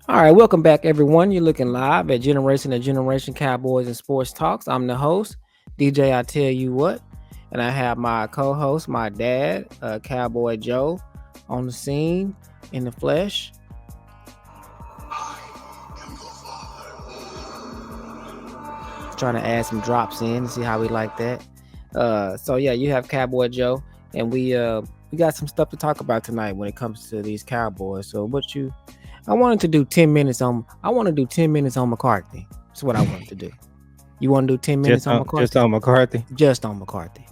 All right, welcome back, everyone. You're looking live at Generation to Generation Cowboys and Sports Talks. I'm the host, DJ. I tell you what, and I have my co-host, my dad, Cowboy Joe, on the scene in the flesh. Trying to add some drops in and see how we like that. So yeah, you have Cowboy Joe, and we got some stuff to talk about tonight when it comes to these Cowboys. So I wanted to do 10 minutes on. I want to do 10 minutes on McCarthy. That's what I wanted to do. You want to do 10 minutes on Just McCarthy? on McCarthy. Just on McCarthy.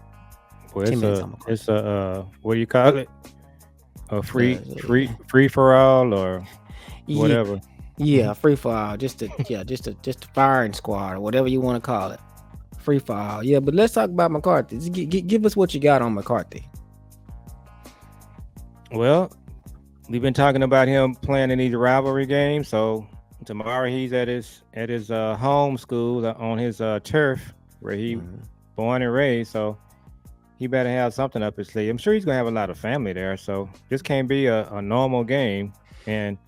Well, 10 minutes on McCarthy. it's a what do you call it? A Uh, free for all or yeah, whatever. yeah, free for all. Just a firing squad or whatever you want to call it. Free for all. Yeah, but let's talk about McCarthy. Just give us what you got on McCarthy. Well, we've been talking about him playing in these rivalry games. So tomorrow he's at his home school on his turf where he Mhm. born and raised. So he better have something up his sleeve. I'm sure he's gonna have a lot of family there. So this can't be a normal game. And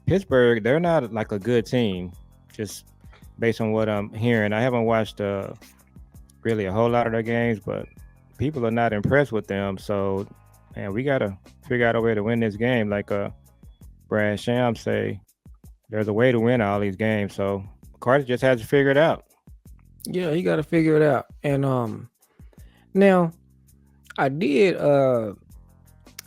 Pittsburgh, they're not like a good team, just based on what I'm hearing. I haven't watched really a whole lot of their games, but people are not impressed with them. So, man, we gotta figure out a way to win this game. Like Brad Sham say, there's a way to win all these games. So Carter just has to figure it out. Yeah, you got to figure it out. And now I did uh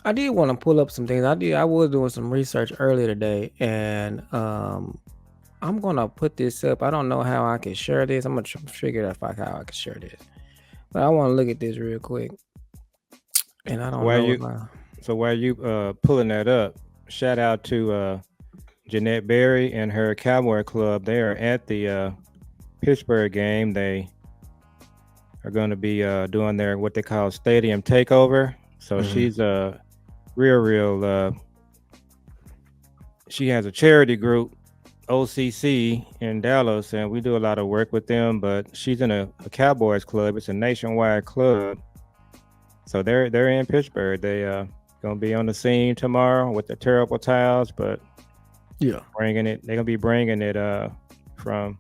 I did want to pull up some things. I was doing some research earlier today, and I'm gonna put this up. I don't know how I can share this. I'm gonna figure out how I can share this. But I want to look at this real quick, and I So don't while know you if I. so while you pulling that up, shout out to Jeanette Berry and her Cowboy Club. They are at the Pittsburgh game. They are going to be doing their what they call stadium takeover. So Mhm. she's a real. She has a charity group, OCC in Dallas, and we do a lot of work with them. But she's in a Cowboys club. It's a nationwide club. So they're in Pittsburgh. They gonna be on the scene tomorrow with the terrible towels, but Yeah. bringing it. They're gonna be bringing it from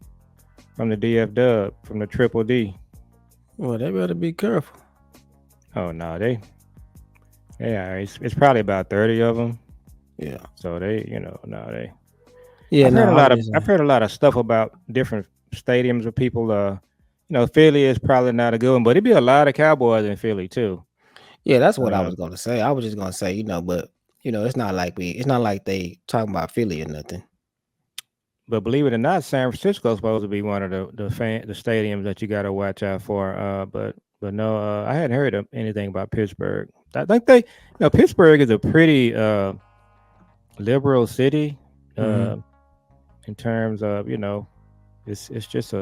from the DFW from the Triple D. Well, they better be careful. Oh no, they yeah, it's probably about 30 of them. Yeah. So they, no, they. Yeah. No, I was just I've saying. heard a lot of stuff about different stadiums where people. Philly is probably not a good one, but it'd be a lot of Cowboys in Philly too. Yeah, that's what I Uh, was gonna say. I was just gonna say, but it's not like they talking about Philly or nothing. but believe it or not, San Francisco's supposed to be one of the stadiums that you got to watch out for. But no, I hadn't heard of anything about Pittsburgh. I think Pittsburgh is a pretty liberal city. Hmm. Uh, in terms of it's just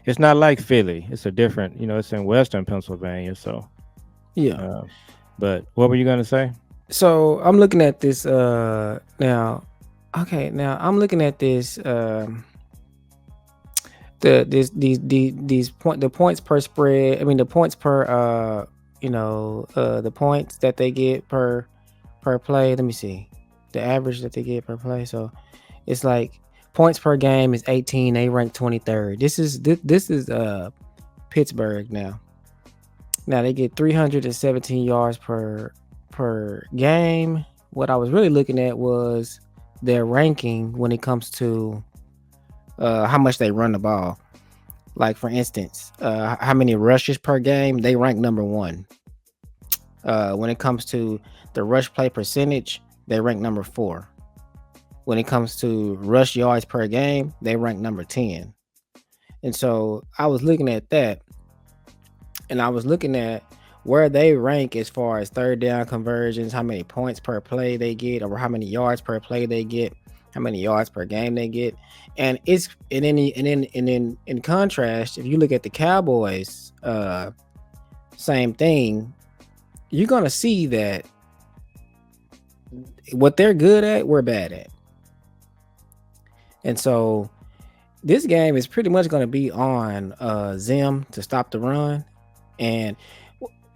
it's not like Philly. It's a different, it's in Western Pennsylvania. So, Yeah. uh, but what were you gonna say? So I'm looking at this now. Okay, now I'm looking at this these the points per spread. I mean the points per the points that they get per play. Let me see the average that they get per play. So it's like points per game is 18. They rank 23rd. This is Pittsburgh now. Now they get 317 yards per game. What I was really looking at was their ranking when it comes to how much they run the ball. Like for instance, how many rushes per game? They rank number one. When it comes to the rush play percentage, they rank number four. When it comes to rush yards per game, they rank number 10. And so I was looking at that, and I was looking at where they rank as far as third down conversions, how many points per play they get, or how many yards per play they get, how many yards per game they get. And it's and then in contrast, if you look at the Cowboys, same thing, you're gonna see that what they're good at, we're bad at. And so this game is pretty much gonna be on Zim to stop the run. And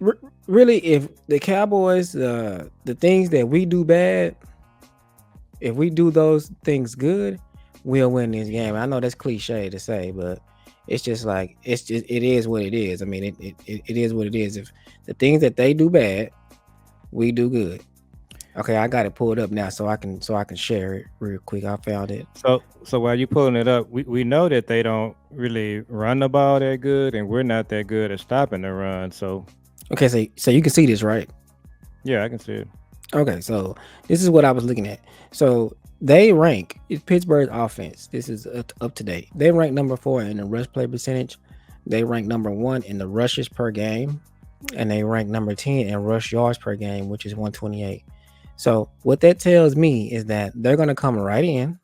r- really, if the Cowboys, the things that we do bad, if we do those things good, we'll win this game. I know that's cliche to say, but it's just like it is what it is. I mean, it is what it is. If the things that they do bad, we do good. Okay, I got it pulled up now, so I can share it real quick. I found it. So while you pulling it up, we know that they don't really run the ball that good, and we're not that good at stopping the run. So Okay, so you can see this, right? yeah, I can see it. Okay, so this is what I was looking at. So they rank it's Pittsburgh's offense. This is up to date. They rank number 4 in the rush play percentage. They rank number 1 in the rushes per game, and they rank number 10 in rush yards per game, which is 128. So what that tells me is that they're gonna come right in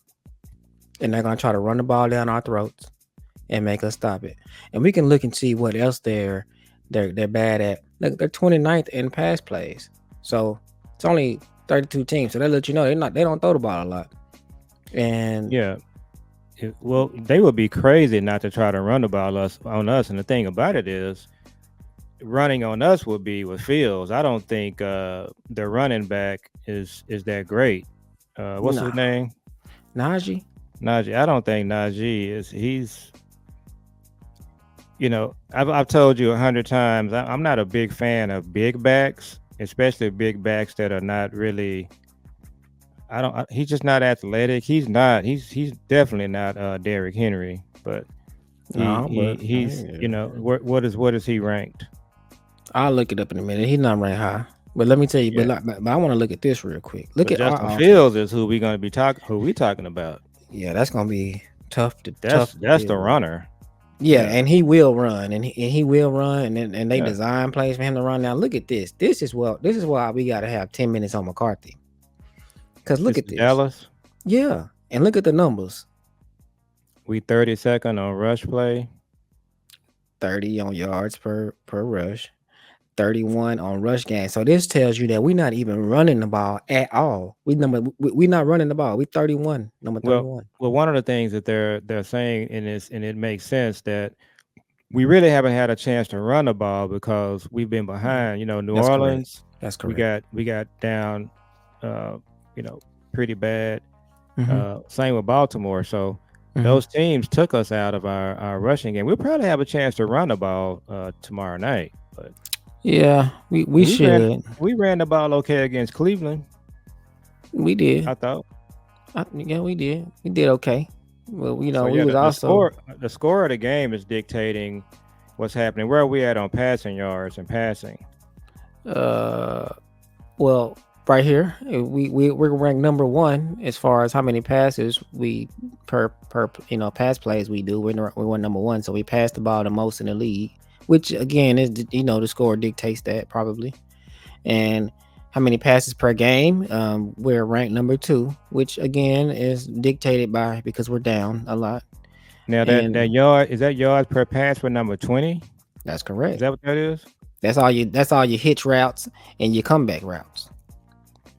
and they're gonna try to run the ball down our throats and make us stop it. And we can look and see what else they're bad at. Look, they're 29th in pass plays. So it's only 32 teams. So that let you know they don't throw the ball a lot. And Yeah. Well, they would be crazy not to try to run the ball on us. And the thing about it is, running on us would be with Fields. I don't think the running back is that great. What's his nah, name? Najee. Najee. I don't think Najee is. He's. I've told you 100 times. I'm not a big fan of big backs, especially big backs that are not really. I don't. He's just not athletic. He's not. He's definitely not Derrick Henry. But he No, he but he's. What is he ranked? I'll look it up in a minute. He's not ranked high. But let me tell you, Yeah. but I want to look at this real quick. Look But at Justin our Fields offense. is who we gonna be talking. Who we talking about? Yeah, that's gonna be That's tough to that's deal the with. runner. Yeah, Yeah. and he will run, and he will run, and they Yeah. design plays for him to run. Now look at this. This is why we got to have 10 minutes on McCarthy. Cause look This at is this. Dallas. Yeah, and look at the numbers. We 32nd on rush play. 30 on yards per rush, 31 on rush gain. So this tells you that we're not even running the ball at all. We not running the ball. We 31, number Well, 31. well, one of the things that they're saying in this, and it makes sense that we really haven't had a chance to run the ball because we've been behind. New That's correct. Orleans, That's we correct. got down, uh, you know, pretty bad. Hmm. Same with Baltimore. So Hmm. those teams took us out of our rushing game. We'll probably have a chance to run the ball tomorrow night. But Yeah, we we ran should. we ran the ball okay against Cleveland, We did. I thought. Yeah, we did. We did okay. Well, So we yeah, was the also score of the game is dictating what's happening. Where are we at on passing yards and passing? uh well right here we're ranked number 1 as far as how many passes we per pass plays we do. We're number 1, so we pass the ball the most in the league, which again is the score dictates that probably. And how many passes per game, we're ranked number 2, which again is dictated by because we're down a lot. Now that And yard is that yards per pass for number 20? that's Is correct. that what that is? That's all your hitch routes and your comeback routes.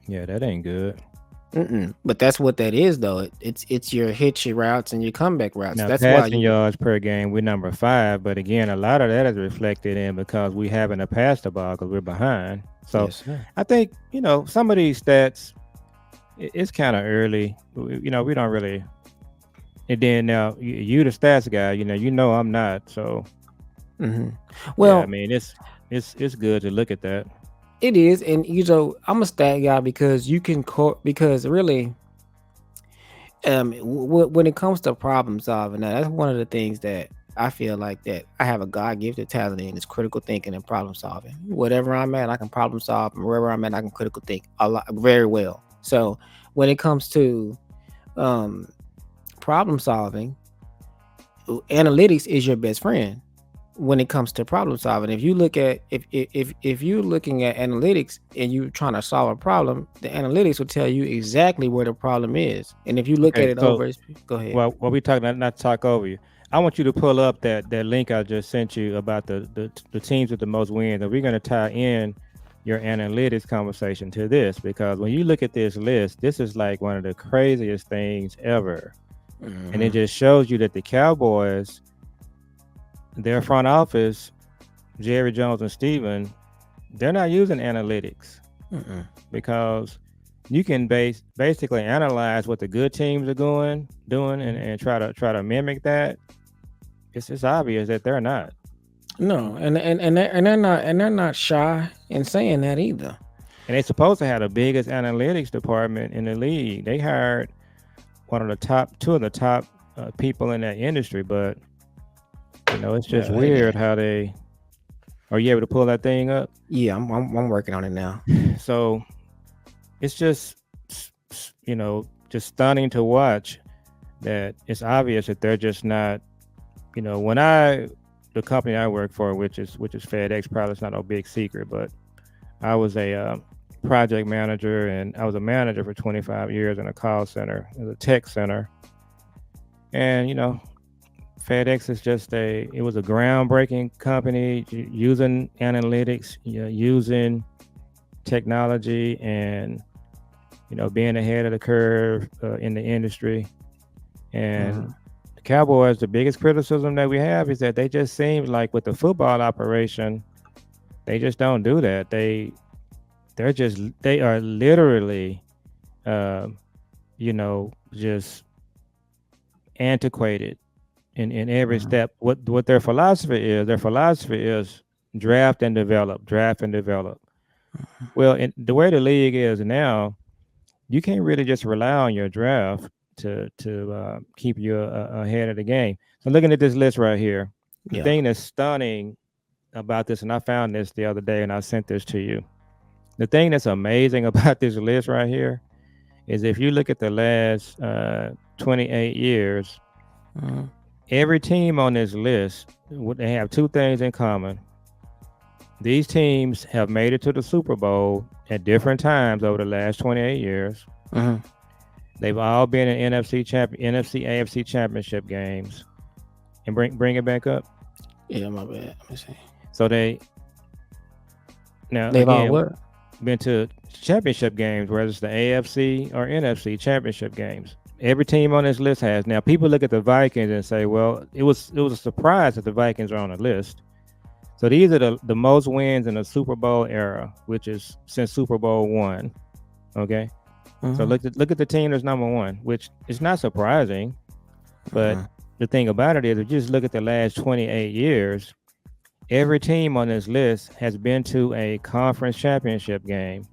Yeah, that ain't good. But that's what that is, though. It's your hitch routes and your comeback routes. Now That's why passing you. yards per game, we're number 5, but again, a lot of that is reflected in because we haven't passed the ball because we're behind. So Yes, sir. I think some of these stats, it's kind of early. We don't really. And then now you the stats guy. I'm not. So Hmm. yeah, I Well, mean it's good to look at that. it is, and I'm a stat guy because because really, when it comes to problem solving, now that's one of the things that I feel like that I have a God gifted talent in is critical thinking and problem solving. Whatever I'm at, I can problem solve, and wherever I'm at, I can critical think a lot very well. So when it comes to um problem solving, analytics is your best friend when it comes to problem solving. If you look at if you're looking at analytics and you're trying to solve a problem, the analytics will tell you exactly where the problem is. And if you look at Okay, it so over, go ahead. well, what we talking not to talk over you. I want you to pull up that link I just sent you about the teams with the most wins, and we're going to tie in your analytics conversation to this because when you look at this list, this is like one of the craziest things ever, and it Hmm. just shows you that the Cowboys, their front office, Jerry Jones and Steven, they're not using analytics Hmm. because you can basically analyze what the good teams are doing, and try to mimic that. It's obvious that they're not. No, and they're not shy in saying that either. And they're supposed to have the biggest analytics department in the league. They hired two of the top people in that industry, but it's just Yeah, they weird did. how they. Are you able to pull that thing up? Yeah, I'm working on it now. So it's just just stunning to watch that it's obvious that they're just not. When the company I work for, which is FedEx, probably it's not no big secret, but I was a project manager, and I was a manager for 25 years in a call center, in a tech center. And FedEx is it was a groundbreaking company using analytics, using technology, and being ahead of the curve in the industry. And Mhm. the Cowboys, the biggest criticism that we have is that they just seem like with the football operation, they just don't do that. They are literally, um, just antiquated in every Mhm. step. What their philosophy is draft and develop. Well, the way the league is now, you can't really just rely on your draft to keep you ahead of the game. So looking at this list right here, the Yeah. thing that's stunning about this, and I found this the other day, and I sent this to you. The thing that's amazing about this list right here is if you look at the last 28 years, Mhm. every team on this list, they have two things in common. These teams have made it to the Super Bowl at different times over the last 28 years. Mhm. They've all been in NFC, AFC championship games. And bring it back up. Yeah, my bad. Let me see. So they now They've all again what? been to championship games, whether it's the AFC or NFC championship games. Every team on this list has. Now people look at the Vikings and say, well, it was a surprise that the Vikings are on the list. So these are the most wins in the Super Bowl era, which is since Super Bowl one. Okay. So Mhm. look at the team that's number one, which is not surprising. But Mhm. the thing about it is, if you just look at the last 28 years, every team on this list has been to a conference championship game.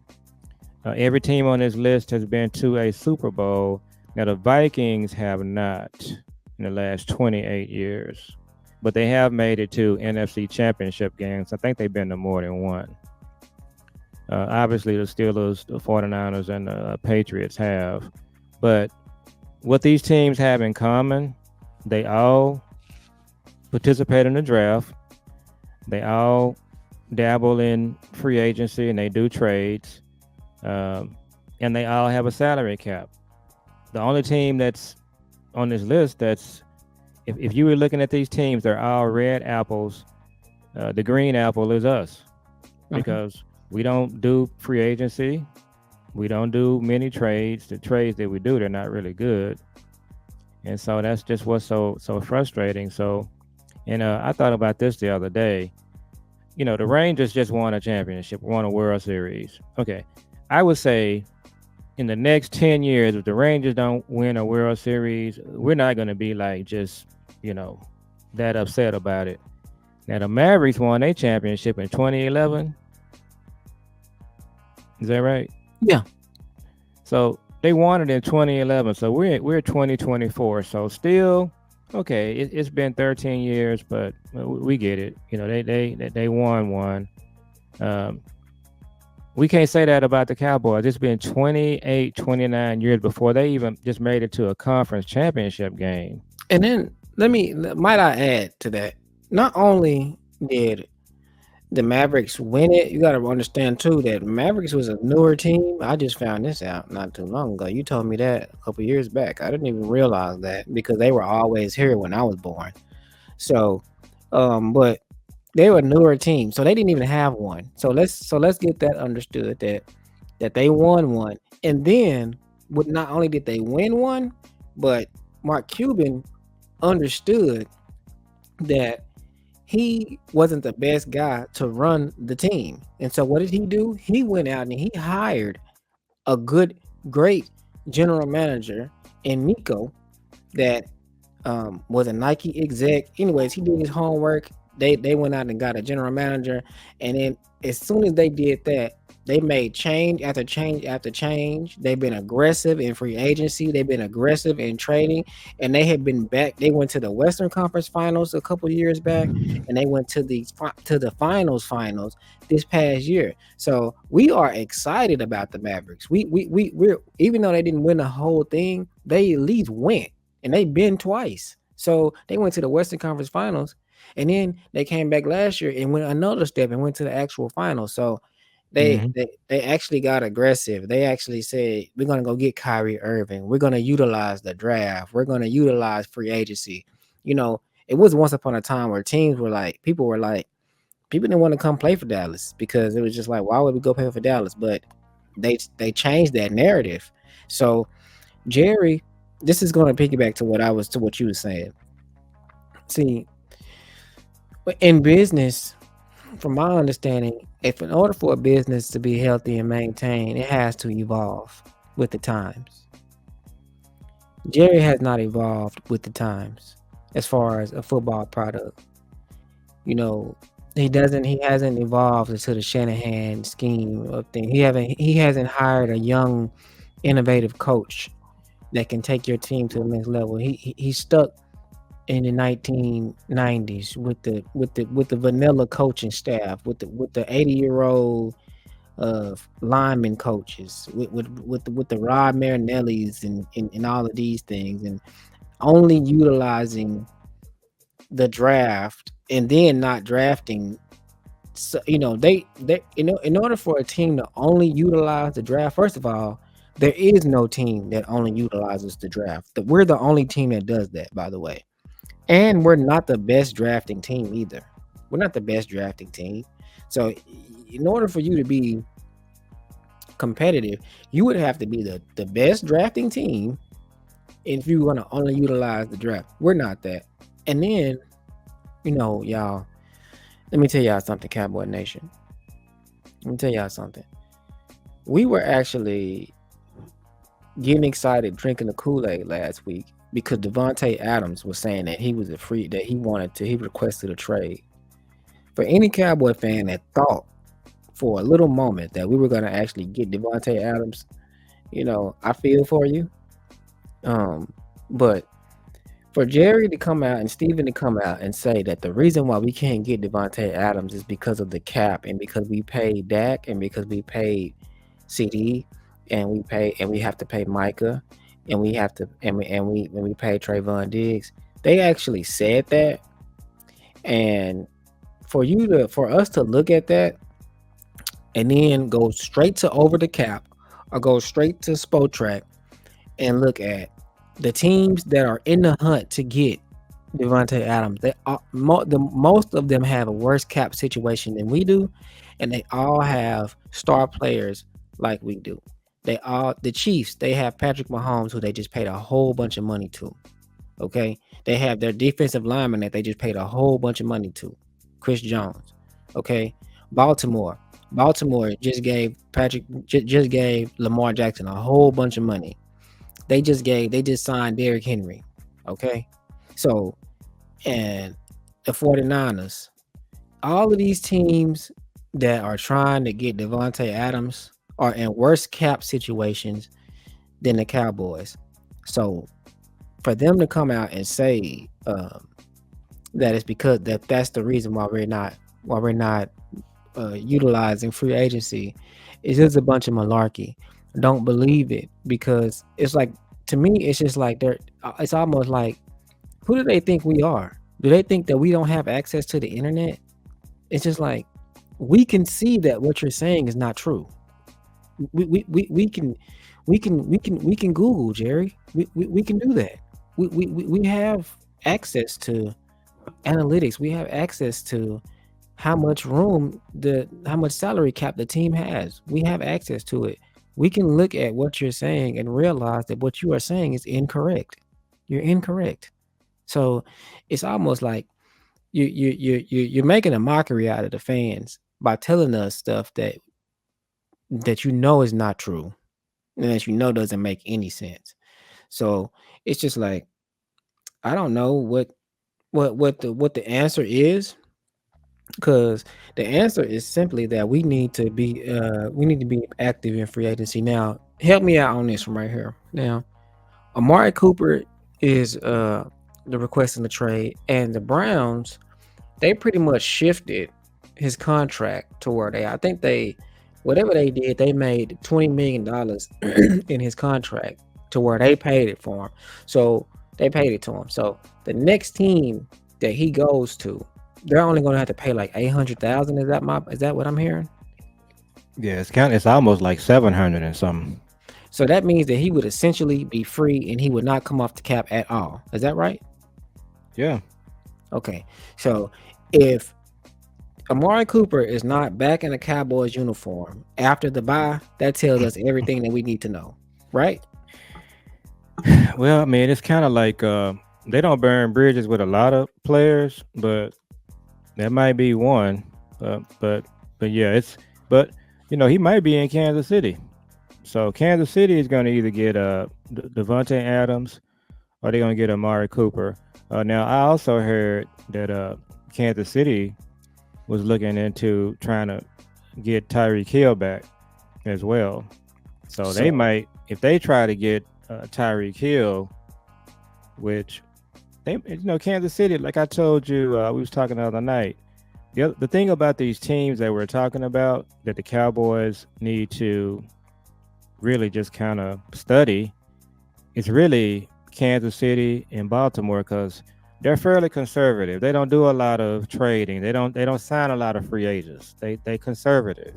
Every team on this list has been to a Super Bowl. Now, the Vikings have not in the last 28 years, but they have made it to NFC championship games. I think they've been to more than one. Obviously, the Steelers, the 49ers, and the Patriots have. But what these teams have in common, they all participate in the draft. They all dabble in free agency and they do trades. Um, and they all have a salary cap. The only team that's on this list if you were looking at these teams, they're all red apples. The green apple is us Mhm. because we don't do free agency. We don't do many trades. The trades that we do, they're not really good. And so that's just what's so frustrating. So, and I thought about this the other day. The Rangers just won a championship, won a World Series. Okay, I would say in the next 10 years, if the Rangers don't win a World Series, we're not going to be like just, you know, that upset about it. Now, the Mavericks won a championship in 2011. Is that right? Yeah. So they won it in 2011. So we're 2024. So still, okay, it's been 13 years, but we get it. They won one. Um, we can't say that about the Cowboys. It's been 28, 29 years before they even just made it to a conference championship game. And then might I add to that? Not only did the Mavericks win it, you got to understand too that Mavericks was a newer team. I just found this out not too long ago. You told me that a couple years back. I didn't even realize that because they were always here when I was born. So, but they were a newer team, so they didn't even have one. So let's get that understood that they won one, and then what? Not only did they win one, but Mark Cuban understood that he wasn't the best guy to run the team. And so what did he do? He went out and he hired a good, great general manager in Nico that was a Nike exec. Anyways, he did his homework. They went out and got a general manager, and then as soon as they did that, they made change after change after change. They've been aggressive in free agency. They've been aggressive in trading, and they have been back. They went to the Western Conference Finals a couple years back, and they went to the finals this past year. So we are excited about the Mavericks. We're even though they didn't win the whole thing, they at least went, and they've been twice. So they went to the Western Conference Finals, and then they came back last year and went another step and went to the actual finals. So they Hmm. they they actually got aggressive. They actually said, "We're gonna go get Kyrie Irving. We're gonna utilize the draft. We're gonna utilize free agency." You know, it was once upon a time where teams were like, people didn't want to come play for Dallas because it was just like, why would we go play for Dallas? But they changed that narrative. So Jerry, this is going to piggyback to what you were saying. See, in business, from my understanding, if in order for a business to be healthy and maintained, it has to evolve with the times. Jerry has not evolved with the times as far as a football product. You know, he hasn't evolved into the Shanahan scheme of things. He hasn't hired a young, innovative coach that can take your team to the next level. He's stuck in the 1990s with the vanilla coaching staff, with the 80-year-old lineman coaches, with the Rod Marinellis and all of these things, and only utilizing the draft and then not drafting. So they in order for a team to only utilize the draft, first of all, there is no team that only utilizes the draft. We're the only team that does that, by the way. And we're not the best drafting team either. We're not the best drafting team. So in order for you to be competitive, you would have to be the best drafting team if you want to only utilize the draft. We're not that. And then, y'all, let me tell y'all something, Cowboy Nation. Let me tell y'all something. We were actually getting excited drinking the Kool-Aid last week because Devontae Adams was saying that he requested a trade. For any Cowboy fan that thought for a little moment that we were going to actually get Devontae Adams, I feel for you. But for Jerry to come out and Steven to come out and say that the reason why we can't get Devontae Adams is because of the cap and because we paid Dak and because we paid CD and we have to pay Micah and we have to and we pay Trayvon Diggs. They actually said that, and for us to look at that and then go straight to over the cap or go straight to Spotrac and look at the teams that are in the hunt to get Devontae Adams, they are, most of them have a worse cap situation than we do, and they all have star players like we do. The Chiefs, they have Patrick Mahomes, who they just paid a whole bunch of money to. Okay, they have their defensive lineman that they just paid a whole bunch of money to, Chris Jones. Okay, Baltimore, Baltimore just gave Lamar Jackson a whole bunch of money. They just signed Derrick Henry. Okay, so and the 49ers, all of these teams that are trying to get Devontae Adams are in worse cap situations than the Cowboys. So for them to come out and say that it's because that's the reason why we're not utilizing free agency is just a bunch of malarkey. Don't believe it because it's like, to me it's just like it's almost like, who do they think we are? Do they think that we don't have access to the internet? It's just like, we can see that what you're saying is not true. We can Google, Jerry. We can do that. We have access to analytics. We have access to how much salary cap the team has. We have access to it. We can look at what you're saying and realize that what you are saying is incorrect. You're incorrect. So it's almost like you're making a mockery out of the fans by telling us stuff that is not true. and as you know, doesn't make any sense. So it's just like I don't know what the answer is, because the answer is simply that we need to be active in free agency. Now, help me out on this one right here. Now, Amari Cooper is the requesting the trade, and the Browns, they pretty much shifted his contract to where I think they, whatever they did, they made $20 million in his contract to where they paid it for him. So they paid it to him. So the next team that he goes to, they're only going to have to pay like 800,000. Is that what I'm hearing? Yeah, it's almost like 700 and something. So that means that he would essentially be free and he would not come off the cap at all. Is that right? Yeah. Okay. So if Amari Cooper is not back in the Cowboys uniform after the bye, that tells us everything that we need to know, right? Well, I mean, it's kind of like they don't burn bridges with a lot of players, but that might be one. But but yeah, it's but he might be in Kansas City. So Kansas City is going to either get Devontae Adams or they're going to get Amari Cooper. Now I also heard that Kansas City was looking into trying to get Tyreek Hill back as well. So they So might, if they try to get Tyreek Hill, which Kansas City, like I told you, we was talking the other night. The thing about these teams that we're talking about that the Cowboys need to really just kind of study is really Kansas City and Baltimore, because they're fairly conservative. They don't do a lot of trading. They don't sign a lot of free agents. They conservative.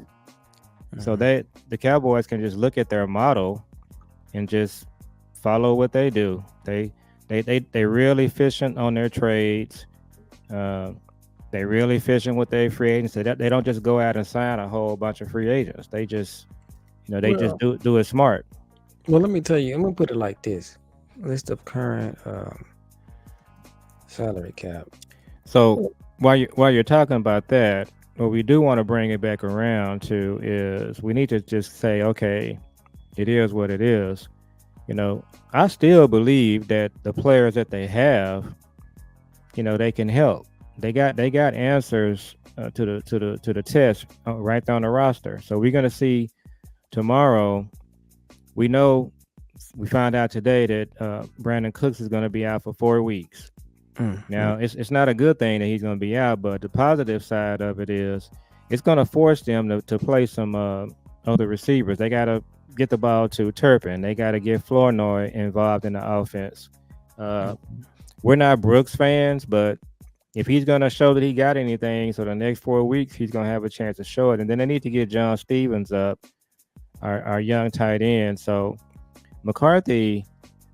So mhm. the Cowboys can just look at their model and just follow what they do. They really efficient on their trades. Uh, they really efficient with their free agents. They don't just go out and sign a whole bunch of free agents. They just well, do it smart. well, let me tell you. I'm gonna put it like this: list of current salary cap. So while you're talking about that, what we do want to bring it back around to is we need to just say, okay, it is what it is. I still believe that the players that they have, they can help. They got answers to the test right on the roster. So we're gonna see tomorrow. We know we found out today that Brandon Cooks is going to be out for 4 weeks. Mm-hmm. Now it's not a good thing that he's going to be out, but the positive side of it is it's going to force them to play some other receivers. They got to get the ball to Turpin. They got to get Flournoy involved in the offense. Uh, we're not Brooks fans, but if he's going to show that he got anything, so the next 4 weeks he's going to have a chance to show it. And then they need to get John Stevens up, our young tight end. So McCarthy,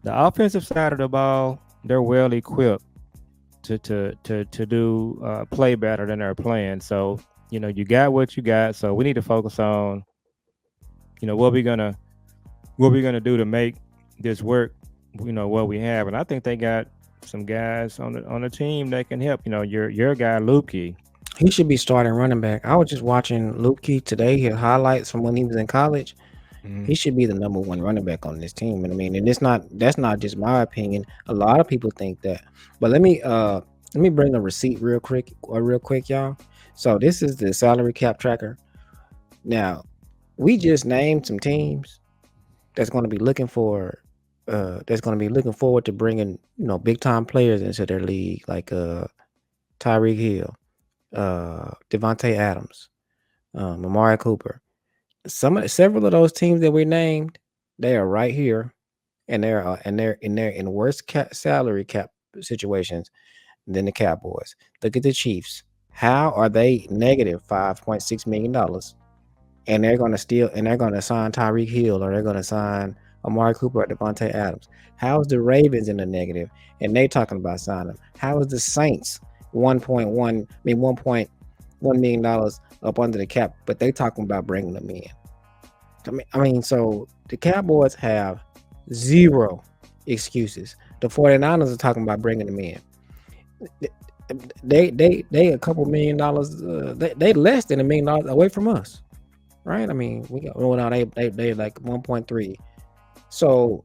the offensive side of the ball, they're well equipped to do play better than they're playing. So you got what you got. So we need to focus on what we're gonna do to make this work. What we have, and I think they got some guys on the team that can help. Your guy Lukey. He should be starting running back. I was just watching Luke today, his highlights from when he was in college. Mm-hmm. He should be the number one running back on this team. And I mean, and that's not just my opinion. A lot of people think that. But let me bring a receipt real quick, y'all. So this is the salary cap tracker. Now, we just named some teams that's going to be looking for that's going to be looking forward to bringing, big time players into their league, like Tyreek Hill, Devontae Adams, Amari Cooper. Several of those teams that we named, they are right here, and they're in worse salary cap situations than the Cowboys. Look at the Chiefs. How are they negative $5.6 million? And they're gonna sign Tyreek Hill, or they're gonna sign Amari Cooper or Devontae Adams. How is the Ravens in the negative? And they talking about signing them. How is the Saints 1.1 million dollars up under the cap, but they talking about bringing them in? I mean, so the Cowboys have zero excuses. The 49ers are talking about bringing them in. They a couple $1 million. They less than $1 million away from us, right? I mean, we got, well, now they like 1.3. So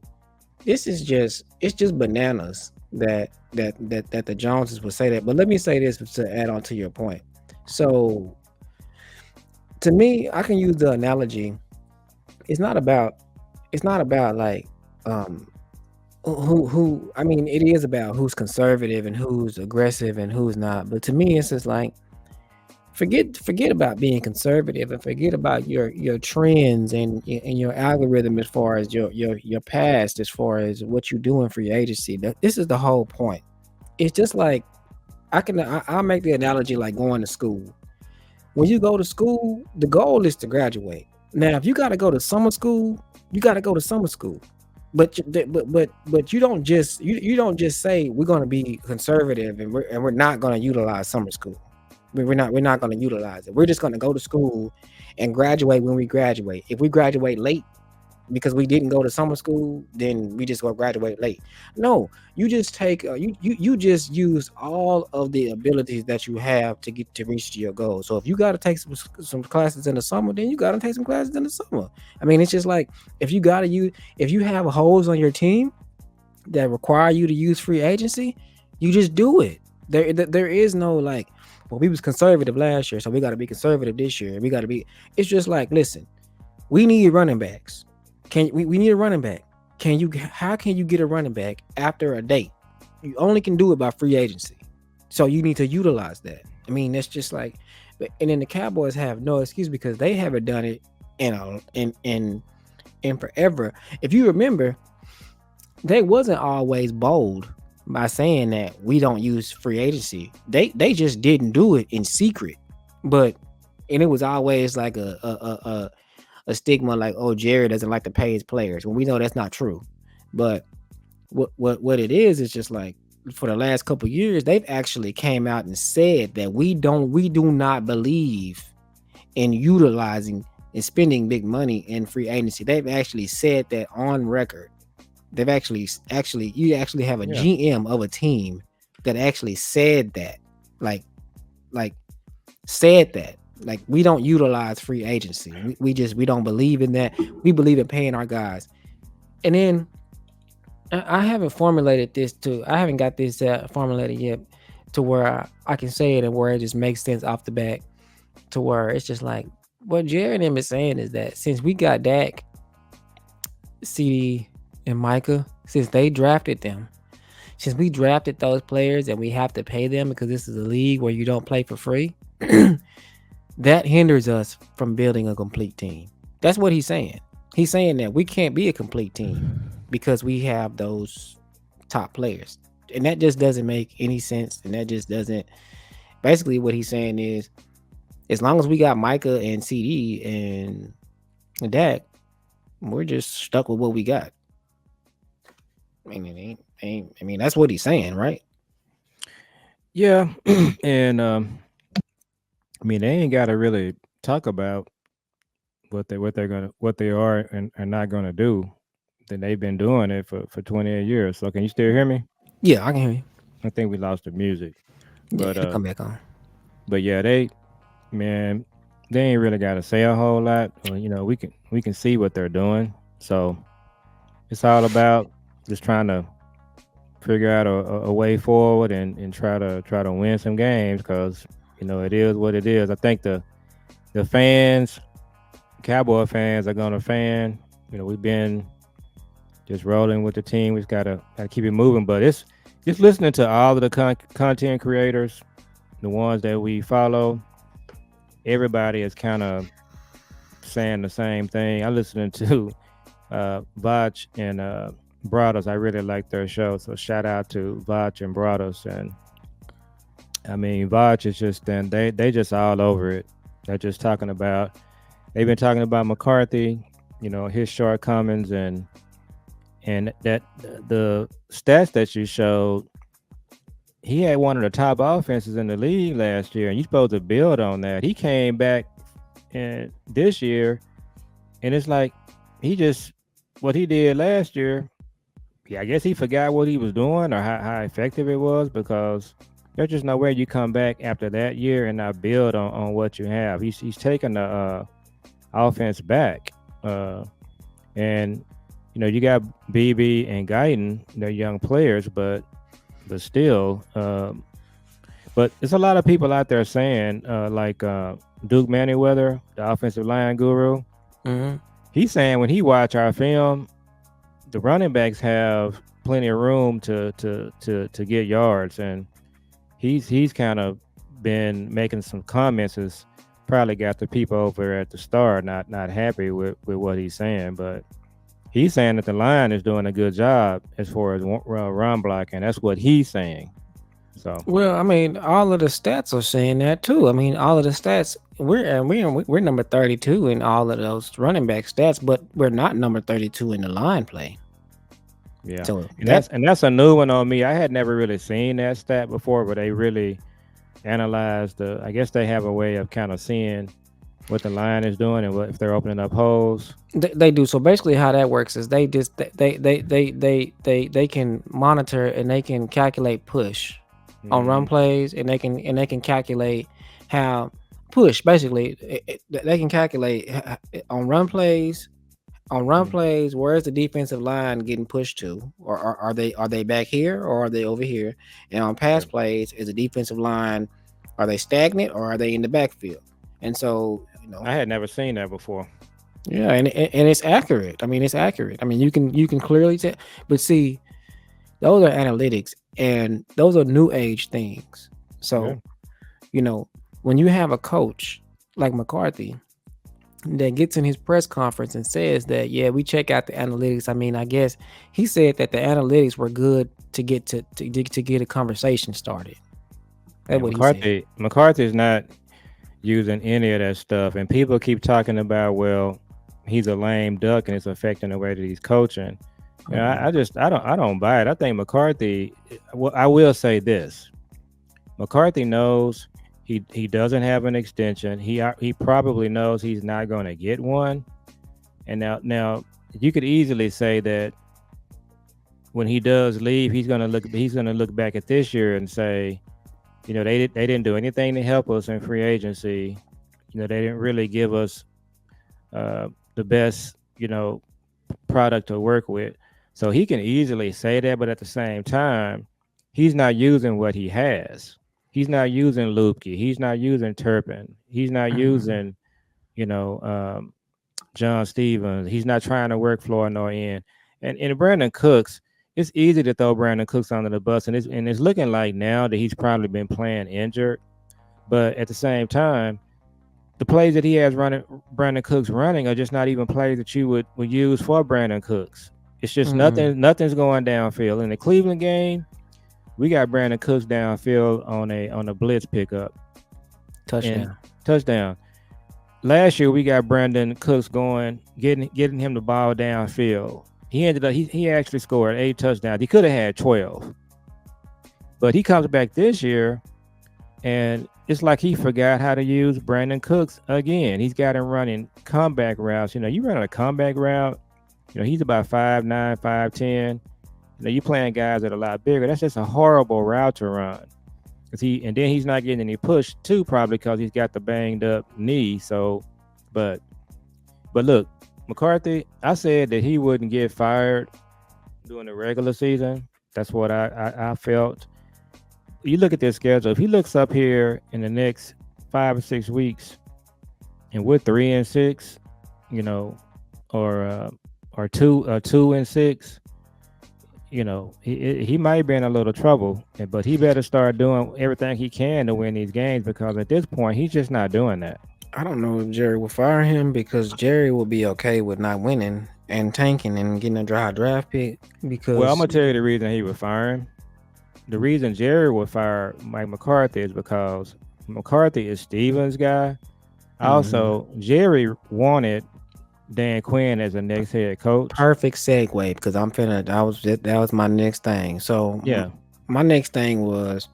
this is just it's just bananas that the Joneses would say that. But let me say this to add on to your point. So to me, I can use the analogy. It's not about it's not about like um who I mean it is about who's conservative and who's aggressive and who's not. But to me it's just like forget about being conservative and forget about your trends and your algorithm as far as your past as far as what you're doing for your agency. This is the whole point. It's just like I'll make the analogy like going to school. When you go to school, the goal is to graduate. Now, if you got to go to summer school, you got to go to summer school. But you don't just say we're going to be conservative and we're not going to utilize summer school. We're not going to utilize it. We're just going to go to school and graduate when we graduate. If we graduate late because we didn't go to summer school, then we just go graduate late. No, you just take you just use all of the abilities that you have to get to reach to your goal. So if you got to take some classes in the summer, then you got to take some classes in the summer. I mean, it's just like if you have holes on your team that require you to use free agency, you just do it. There is no like, well, we was conservative last year, so we got to be conservative this year. We got to be. It's just like, listen, we need running backs. We need a running back? How can you get a running back after a date? You only can do it by free agency. So you need to utilize that. I mean, that's just like, and then the Cowboys have no excuse because they haven't done it in forever. If you remember, they wasn't always bold by saying that we don't use free agency. They just didn't do it in secret, but and it was always like a stigma like, oh, Jerry doesn't like to pay his players when we know that's not true. But what it is just like for the last couple years they've actually came out and said that we do not believe in utilizing and spending big money in free agency. They've actually said that on record. They've actually you actually have a Yeah. GM of a team that actually said that, like like said that, like, we don't utilize free agency. We don't believe in that. We believe in paying our guys. And then I haven't formulated this to I haven't got this formulated yet to where I can say it and where it just makes sense off the back, to where it's just like what Jared and him is saying is that since we got Dak, CD, and Micah, since they drafted them, since we drafted those players and we have to pay them because this is a league where you don't play for free, that hinders us from building a complete team. That's what he's saying. He's saying that we can't be a complete team because we have those top players. And that just doesn't make any sense. And that just doesn't. Basically, what he's saying is as long as we got Micah and CD and Dak, we're just stuck with what we got. I mean, I mean, that's what he's saying, right? Yeah. And I mean, they ain't got to really talk about what they are and not gonna do. Then they've been doing it for 28 years. So can you still hear me? Yeah, I can hear you. I think we lost the music, Yeah, but it'll come back on. yeah, man, they ain't really got to say a whole lot. We can see what they're doing. So it's all about just trying to figure out a way forward and try to win some games because it is what it is. I think the fans, Cowboy fans, are gonna fan. We've been just rolling with the team. We've gotta keep it moving. But it's just listening to all of the content creators, the ones that we follow. Everybody is kind of saying the same thing. I listening to Vach and Brothers. I really like their show. So shout out to Vach and Brothers. And I mean, Vach is just then they just all over it. They're just talking about. They've been talking about McCarthy, his shortcomings and that the stats that you showed. He had one of the top offenses in the league last year, and you're supposed to build on that. He came back and this year, and it's like he just what he did last year. Yeah, I guess he forgot what he was doing or how effective it was because there's just no way you come back after that year and not build on what you have. He's taken the offense back, and You got BB and Guyton, they're young players, but still, but there's a lot of people out there saying, like Duke Manyweather, the offensive line guru, Mm-hmm. he's saying when he watch our film, the running backs have plenty of room to get yards, and he's kind of been making some comments that's probably got the people over at the Star not happy with what he's saying, but he's saying that the line is doing a good job as far as run blocking. That's what he's saying. So Well, I mean, all of the stats are saying that too. I mean, all of the stats we're number 32 in all of those running back stats, but we're not number 32 in the line play. yeah, So and that that's a new one on me. I had never really seen that stat before, but they really analyze the. I guess they have a way of kind of seeing what the line is doing and what if they're opening up holes. they do. So basically, how that works is they just they can monitor and they can calculate push on run Hmm. plays, and they can calculate how push basically they can calculate on run plays where is the defensive line getting pushed to, or are they back here or are they over here? And on pass Yeah. plays, is the defensive line, are they stagnant or are they in the backfield? And so I had never seen that before. yeah, and it's accurate. I mean, it's accurate. I mean, you can clearly tell. But see, those are analytics, and those are new age things. Yeah. So you know, when you have a coach like McCarthy that gets in his press conference and says that, yeah, we check out the analytics. I mean, I guess he said that the analytics were good to get to get a conversation started. That's Yeah, what he said. McCarthy's not using any of that stuff, and people keep talking about, well, he's a lame duck and it's affecting the way that he's coaching. Mhm. I don't buy it. I think McCarthy. Well, I will say this: McCarthy knows he doesn't have an extension. He probably knows he's not going to get one. And now you could easily say that when he does leave, he's gonna look back at this year and say, they didn't do anything to help us in free agency. They didn't really give us uh, the best product to work with. So he can easily say that, but at the same time, he's not using what he has. He's not using Lupke. He's not using Turpin. He's not Mhm. using, you know, um, John Stevens. He's not trying to work floor nor in. And Brandon Cooks, it's easy to throw Brandon Cooks under the bus, and it's looking like now that he's probably been playing injured. But at the same time, the plays that he has running Brandon Cooks running are just not even plays that you would use for Brandon Cooks. It's just Mhm. nothing's going downfield. In the Cleveland game, we got Brandon Cooks downfield on a blitz pickup and Touchdown. touchdown. Last year we got Brandon Cooks going, getting him the ball downfield. He actually scored 8 touchdowns. He could have had 12. But he comes back this year and it's like he forgot how to use Brandon Cooks again. He's got him running comeback routes. You run a comeback route, he's about 5'9", 5'10". You playing guys that are a lot bigger. That's just a horrible route to run. And then he's not getting any push too, probably because he's got the banged up knee. So, but look, McCarthy, I said that he wouldn't get fired during the regular season. That's what I felt. You look at their schedule. If he looks up here in the next 5 or 6 weeks, and we're 3-6, you know, or 2-6, he might be in a little trouble. But he better start doing everything he can to win these games because at this point he's just not doing that. I don't know if Jerry will fire him because Jerry will be okay with not winning and tanking and getting a dry draft pick Well, I'm because gonna tell you the reason he would fire him. The reason Jerry would fire Mike McCarthy is because McCarthy is Stevens' guy. Mhm. Also, Jerry wanted Dan Quinn as the next head coach. Perfect segue because that was my next thing. So Yeah. my next thing was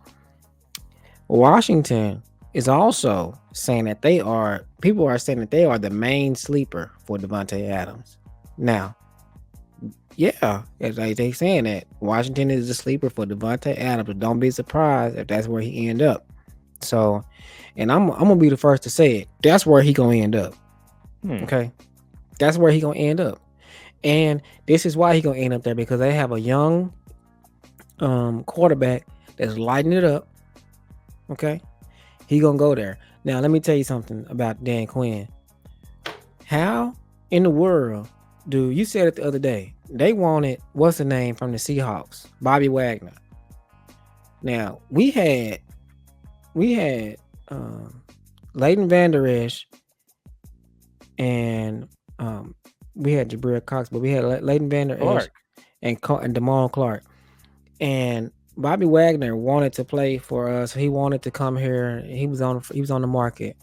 Washington is also saying that people are saying that they are the main sleeper for Devontae Adams. Now, yeah, it's like they saying that Washington is the sleeper for Devontae Adams, but don't be surprised if that's where he end up. So, and I'm gonna be the first to say it. That's where he gonna end up. Hmm. Okay, that's where he gonna end up. And this is why he gonna end up there because they have a young quarterback that's lighting it up. Okay, he gonna go there. Now let me tell you something about Dan Quinn. How in the world do you said it the other day? They wanted what's the name from the Seahawks, Bobby Wagner. Now we had um, Leighton Vander Esch and we had Jabril Cox, but we had Leighton Vander Esch Clark. and Damon Clark. And Bobby Wagner wanted to play for us. He wanted to come here. He was on the market,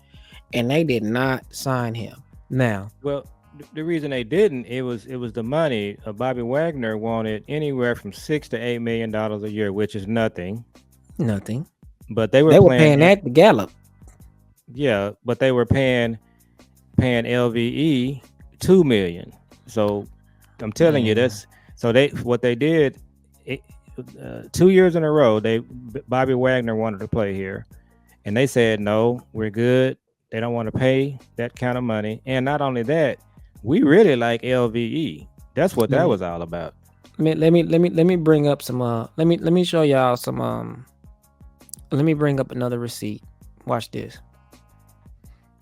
and they did not sign him. Now, Well, the reason they didn't, it was the money. Bobby Wagner wanted anywhere from $6 to $8 million a year, which is nothing. nothing. But they were They were playing, paying that to Gallup. yeah, but they were paying LVE 2 million. So I'm telling you, Man, that's so they what they did. It, 2 years in a row, Bobby Wagner wanted to play here, and they said no, we're good. They don't want to pay that kind of money, and not only that, we really like LVE. That's what that man. was all about. Let me bring up some. Let me show y'all some. Let me bring up another receipt. Watch this.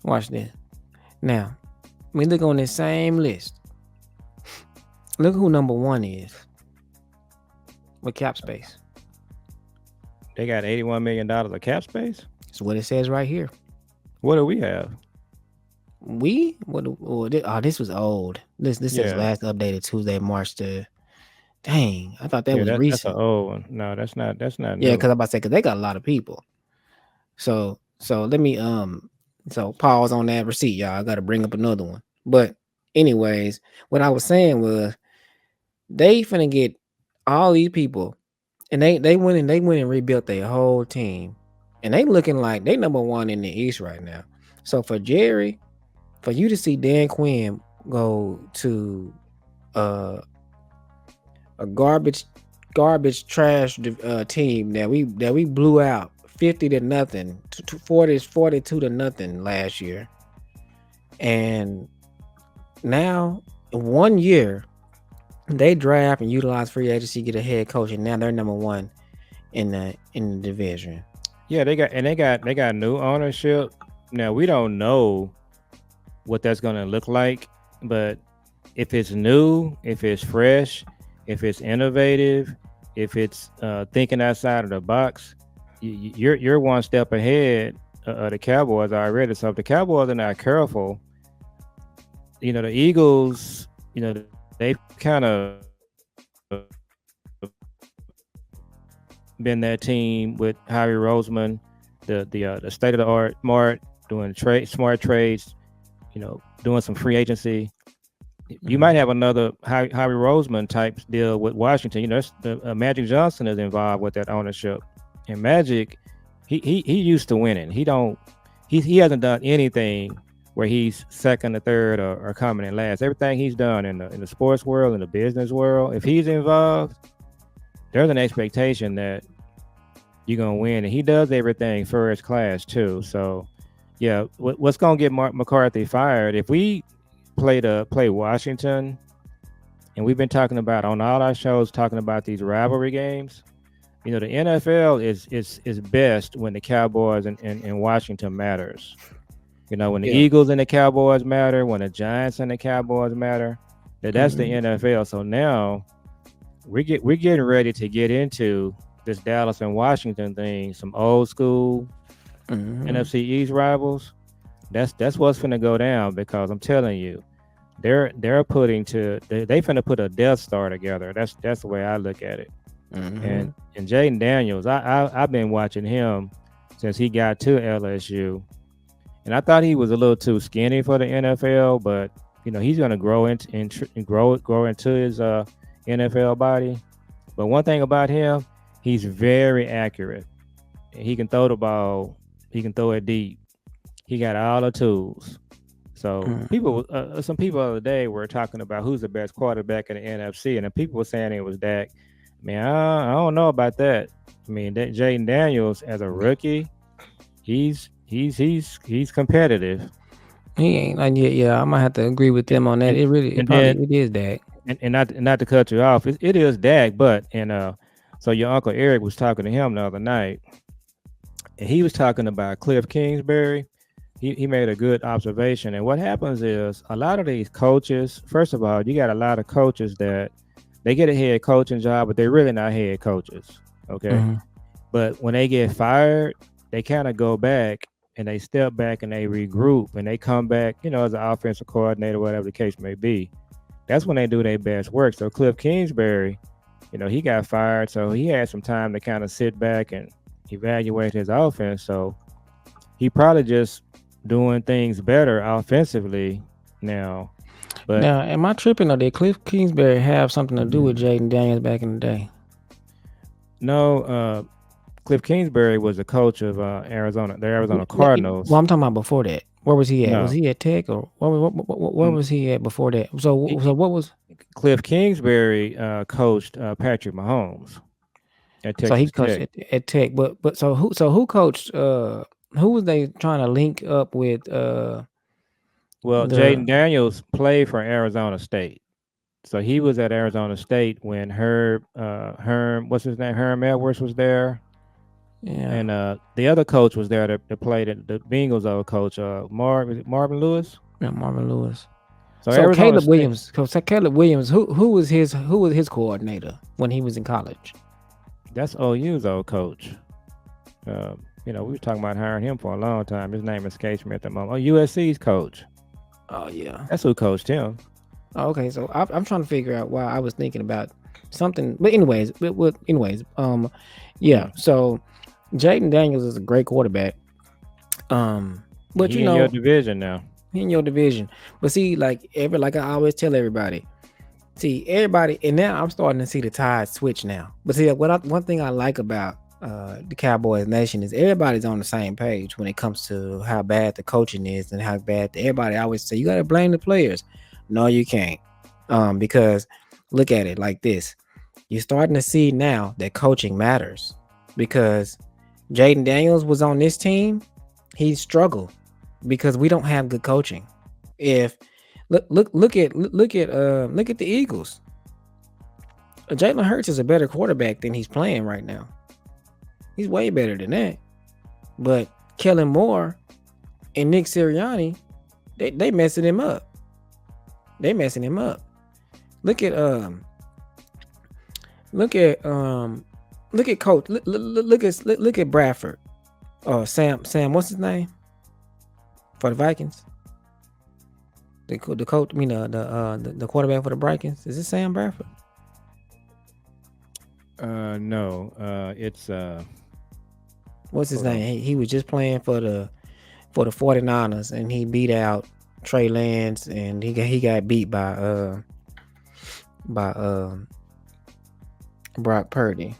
Watch this. Now, we look on this same list. Look who number one is with cap space. They got $81 million of cap space. That's what it says right here. What do we have? We this was old. This says Yeah, last updated Tuesday, March the. Dang, I thought that yeah, was that's an recent. old one. No, that's not Yeah, new. because I'm about to say because they got a lot of people. So let me so pause on that receipt, y'all. I got to bring up another one. But anyways, what I was saying was they finna get all these people, and they went and rebuilt their whole team, and they looking like they number one in the East right now. So for Jerry, for you to see Dan Quinn go to uh, a garbage trash team that we blew out 50 to nothing, 42 to nothing last year, and now in 1 year they draft and utilize free agency, get a head coach, and now they're number one in the division. Yeah, they got new ownership. Now we don't know what that's gonna look like, but if it's new, if it's fresh, if it's innovative, if it's thinking outside of the box, you're one step ahead of the Cowboys already. So if the Cowboys are not careful, the Eagles, they've kind of been that team with Harry Roseman, the state of the art, smart, doing smart trades, doing some free agency. You might have Mhm. another Harry Roseman type deal with Washington. Magic Johnson is involved with that ownership, and Magic, he used to winning. He hasn't done anything where he's second or third or coming in last. Everything he's done in the sports world, in the business world, if he's involved, there's an expectation that you're gonna win, and he does everything first class too. So, yeah, what's gonna get Mark McCarthy fired if we play Washington, and we've been talking about on all our shows talking about these rivalry games. The NFL is best when the Cowboys and Washington matters. When the Yeah. Eagles and the Cowboys matter, when the Giants and the Cowboys matter, that's the Mhm. NFL. So now we're getting ready to get into this Dallas and Washington thing, some old school Mhm. NFC East rivals. That's what's finna go down because I'm telling you, they're putting they finna put a Death Star together. That's the way I look at it. And Mhm. and Jaden Daniels, I've been watching him since he got to LSU, and I thought he was a little too skinny for the NFL, but he's gonna grow and grow into his NFL body. But one thing about him, he's very accurate. He can throw the ball. He can throw it deep. He got all the tools. So Mhm. some people the other day were talking about who's the best quarterback in the NFC, and the people were saying it was Dak. Man, I don't know about that. I mean, that Jaden Daniels as a rookie, he's competitive. He ain't like yeah. I might have to agree with them on that. And It and then probably it is that. and not to cut you off, it is Dak, but so your uncle Eric was talking to him the other night, and he was talking about Cliff Kingsbury. He made a good observation, and what happens is a lot of these coaches. First of all, you got a lot of coaches that they get a head coaching job, but they're really not head coaches. Okay, Hmm. but when they get fired, they kind of go back and they step back and they regroup and they come back, as an offensive coordinator, whatever the case may be. That's when they do their best work. So Cliff Kingsbury, he got fired, so he had some time to kind of sit back and evaluate his offense. So he probably just doing things better offensively now. But Now, am I tripping or did Cliff Kingsbury have something to do with Jaden Daniels back in the day? no, Cliff Kingsbury was the coach of Arizona, the Arizona Cardinals. Well, I'm talking about before that. Where was he at? Was No, he at Tech or where mm, was he at before that? So what was Cliff Kingsbury coached Patrick Mahomes at so he Texas coached Tech. at Tech, but so who coached? Who was they trying to link up with? Well, The Jaden Daniels played for Arizona State. So he was at Arizona State when Herm, what's his name? Herm Edwards was there. yeah, And the other coach was there that played at the Bengals old coach, Marvin Lewis. yeah, Marvin Lewis. So So Arizona State, Caleb Williams, who was his coordinator when he was in college? that's OU's old coach. We were talking about hiring him for a long time. His name escapes me at the moment. Oh, USC's coach. Oh yeah. That's who coached him. Oh, okay, so I'm trying to figure out why I was thinking about something. But yeah. Mm. So Jaden Daniels is a great quarterback. But He in your division now. he in your division. But see, like I always tell everybody, see everybody, and now I'm starting to see the tide switch now. But see, one thing I like about the Cowboys nation is everybody's on the same page when it comes to how bad the coaching is and how bad everybody always say you got to blame the players. No, you can't, because look at it like this: you're starting to see now that coaching matters because Jaden Daniels was on this team, he struggled because we don't have good coaching. If look at the Eagles. Jalen Hurts is a better quarterback than he's playing right now. He's way better than that. But Kellen Moore and Nick Sirianni, they messing him up. They messing him up. Look at look at look at coach look at Bradford. Sam, what's his name for the Vikings? The coach, I mean the quarterback for the Vikings. Is it Sam Bradford? No, it's What's his hold on. name? He was just playing for the 49ers and he beat out Trey Lance and he got beat by Brock Purdy.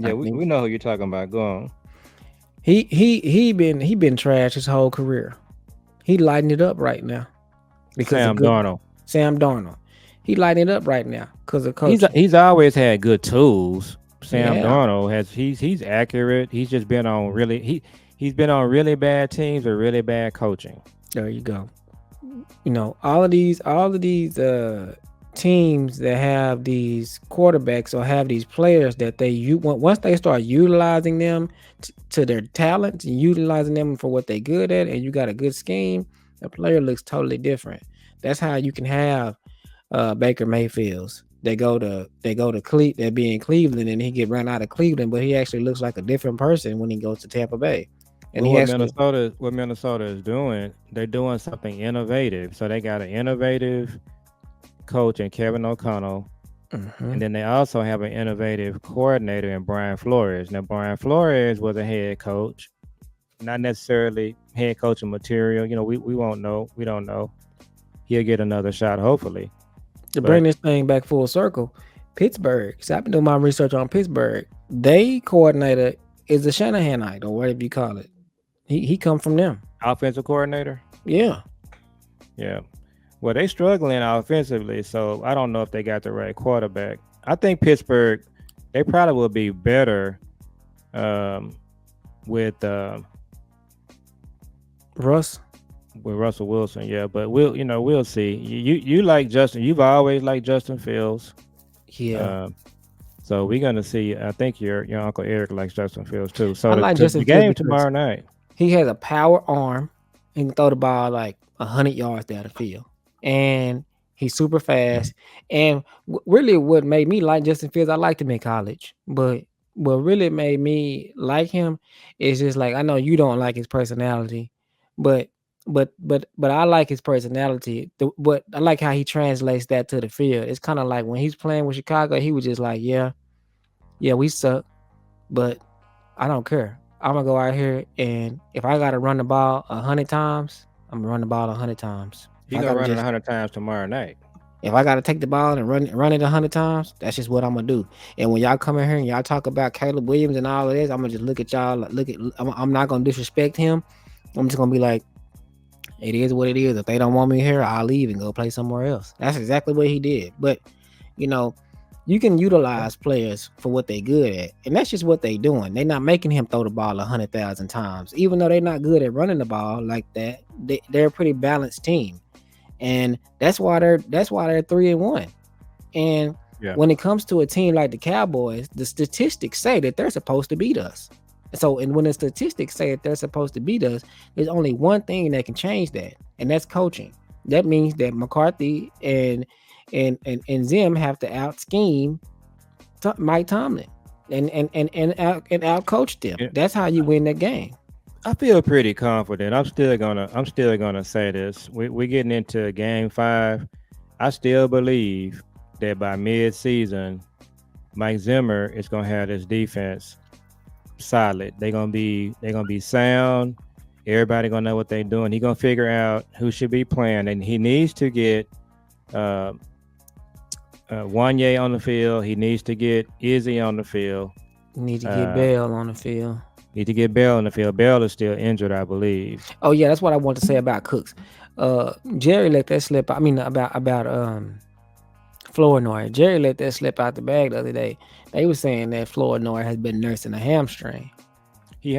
I Yeah, we, think we know who you're talking about. Go on. he been trashed his whole career. He lighting it up right now because of Sam good Darnold. Sam Darnold. He lighting it up right now because of He's coaching. he's always had good tools. Sam Yeah, Darnold has he's accurate. He's just been on he's been on really bad teams or really bad coaching. there you go. All of these teams that have these quarterbacks or have these players that once they start utilizing them to their talents and utilizing them for what they're good at, and you got a good scheme, the player looks totally different. That's how you can have Baker Mayfields. They be in Cleveland and he get run out of Cleveland, but he actually looks like a different person when he goes to Tampa Bay. And Well, he actually What Minnesota is doing, they're doing something innovative. So they got an innovative coach in Kevin O'Connell, Mhm. and then they also have an innovative coordinator in Brian Flores. Now, Brian Flores was a head coach, not necessarily head coaching material. We won't know. We don't know. He'll get another shot, hopefully. To bring But this thing back full circle, Pittsburgh. So I've been doing my research on Pittsburgh. They coordinator is a Shanahanite or whatever you call it. He come from them. offensive coordinator, Yeah. yeah. Well, they struggling offensively, so I don't know if they got the right quarterback. I think Pittsburgh, they probably will be better um, with Russ. with Russell Wilson. Yeah, but we'll see. You like Justin? You've always liked Justin Fields. Yeah, Um, so we're gonna see. I think your uncle Eric likes Justin Fields too. So I like the Justin Fields game because tomorrow night. he has a power arm. He can throw the ball like 100 yards down the field, and he's super fast. And really, what made me like Justin Fields, I liked him in college, but what really made me like him is just like I know you don't like his personality, but but I like his personality. But I like how he translates that to the field. It's kind of like when he's playing with Chicago, he was just like, yeah, we suck, but I don't care. I'm gonna go out here, and if I gotta run the ball 100 times, I'm gonna run the ball 100 times. He gonna run it 100 times tomorrow night. If I gotta take the ball and run it 100 times, that's just what I'm gonna do. And when y'all come in here and y'all talk about Caleb Williams and all of this, I'm gonna just look at y'all. Look at. I'm not gonna disrespect him. I'm just gonna be like, it is what it is. If they don't want me here, I'll leave and go play somewhere else. That's exactly what he did. But you know, you can utilize players for what they good at, and that's just what they doing. They're not making him throw the ball 100,000 times, even though they're not good at running the ball like that. They're a pretty balanced team, and that's why they're 3-1. And Yeah, when it comes to a team like the Cowboys, the statistics say that they're supposed to beat us. So, and when the statistics say that they're supposed to beat us, there's only one thing that can change that, and that's coaching. That means that McCarthy and Zim have to out scheme Mike Tomlin and out coach them. yeah. That's how you win that game. I feel pretty confident. I'm still gonna say this. We're getting into game 5. I still believe that by mid-season, Mike Zimmer is gonna have this defense solid. They're gonna be sound. Everybody gonna know what they're doing. He gonna figure out who should be playing, and he needs to get uh, Wanye on the field. He needs to get Izzy on the field. You need to get Uh, Bell on the field. Need to get Bell on the field. Bell is still injured, I believe. Oh yeah, that's what I want to say about Cooks. Jerry let that slip. I mean about Flournoy. Jerry let that slip out the bag the other day. They were saying that Flournoy has been nursing a hamstring. He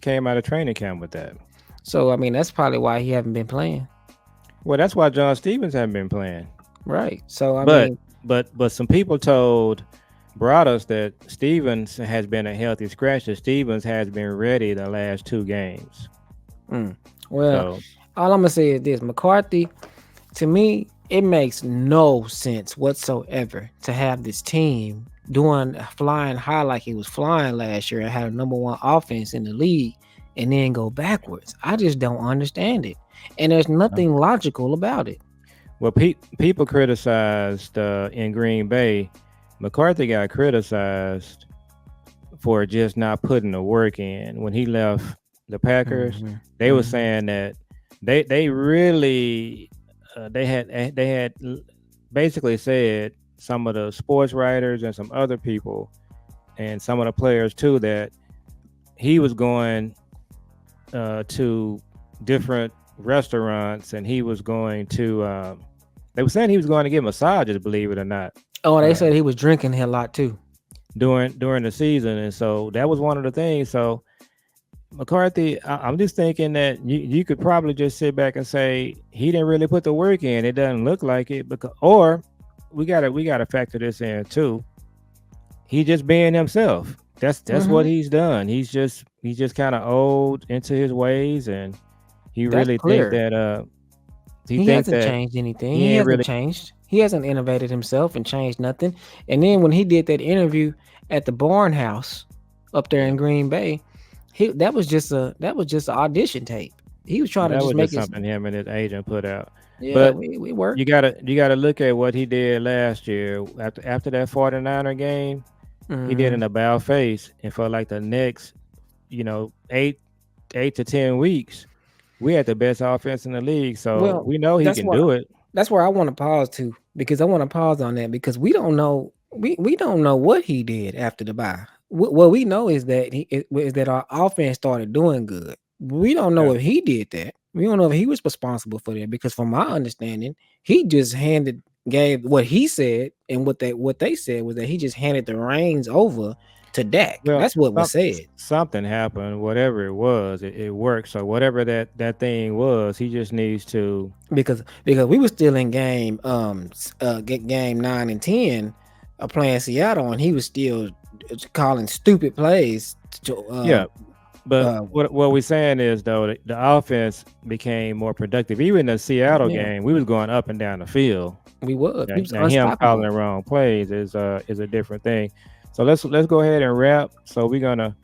came out of training camp with that. So I mean that's probably why he haven't been playing. Well, that's why John Stevens haven't been playing. Right. So I But mean, but some people brought us that Stevens has been a healthy scratch. That Stevens has been ready the last 2 games. mm, well, So all I'm gonna say is this: McCarthy, to me, it makes no sense whatsoever to have this team doing flying high like he was flying last year and had a number one offense in the league, and then go backwards. I just don't understand it, and there's nothing logical about it. well, people criticized in Green Bay. McCarthy got criticized for just not putting the work in when he left the Packers. Hmm. They were Hmm. saying that they really they had basically said, some of the sports writers and some other people and some of the players too, that he was going to different restaurants, and he was going to they were saying he was going to get massages, believe it or not, Oh, they uh, said he was drinking a lot too. during the season. And so that was one of the things. So McCarthy, I'm just thinking that you could probably just sit back and say he didn't really put the work in. It doesn't look like it, because, or we gotta factor this in too. He just being himself. That's what Hmm. he's done. He's just kind of old into his ways, and he That's really think clear. that he He think hasn't that changed anything. he He ain't hasn't really. changed. He hasn't innovated himself and changed nothing. And then when he did that interview at the Barn House up there Yeah, in Green Bay, that was just an audition tape. He was trying to that just was make just his. something him and his agent put out. Yeah, But we worked. you gotta look at what he did last year after that 49er game. He did Hmm. an about face, and for like the next, 8 to 10 weeks, we had the best offense in the league. So Well, we know he that's can why do it. that's where I want to pause to, because I want to pause on that because we don't know what he did after the bye. What we know is that our offense started doing good. We don't know Yeah. if he did that. We don't know if he was responsible for that because from my understanding, he just gave what he said, and what they said was that he just handed the reins over to Dak. Well, That's what was said. something happened. Whatever it was, it worked. So whatever that thing was, he just needs to. Because we were still in game 9 and 10, playing Seattle, and he was still calling stupid plays to Yeah, but uh what we're saying is though the offense became more productive. Even in the Seattle yeah, game, we was going up and down the field. we was Now him calling unstoppable. the wrong plays is a different thing. So let's go ahead and wrap. So are we gonna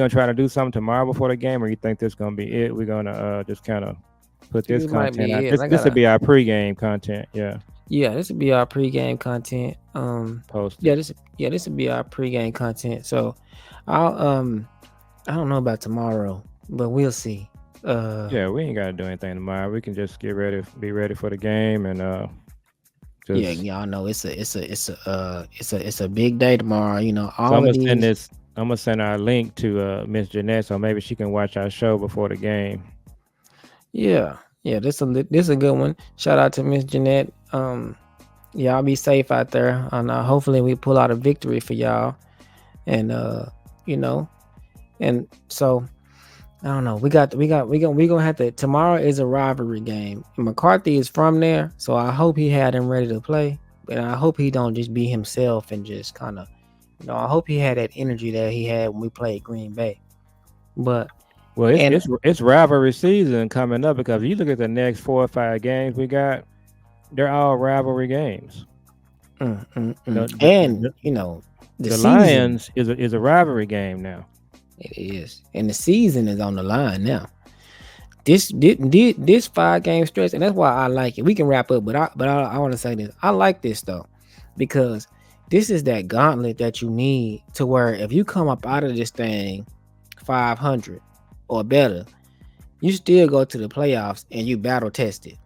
try to do something tomorrow before the game, or you think this gonna be it? We're gonna just kind of put this This might content out. be it. I This would gotta be our pregame content. Yeah, Yeah, this would be our pregame content. post Yeah, it. this would be our pregame content. So I'll I don't know about tomorrow, but we'll see. Yeah, we ain't gotta do anything tomorrow. We can just get ready, be ready for the game, and Yeah, just. y'all know it's a big day tomorrow. So All of these. I'm gonna send our link to Miss Jeanette, so maybe she can watch our show before the game. Yeah, yeah, this a good one. Shout out to Miss Jeanette. Y'all be safe out there, and hopefully we pull out a victory for y'all. And you know, and so I don't know. We gonna have to. Tomorrow is a rivalry game. McCarthy is from there, so I hope he had him ready to play. And I hope he don't just be himself and just kind of, I hope he had that energy that he had when we played Green Bay. But Well, and it's rivalry season coming up because you look at the next 4 or 5 games we got, they're all rivalry games. and The, the the season, Lions is a rivalry game now. it is, and the season is on the line now. This 5 game stretch, and that's why I like it. We can wrap up, but I want to say this. I like this though, because this is that gauntlet that you need to where if you come up out of this thing 500 or better, you still go to the playoffs and you battle tested.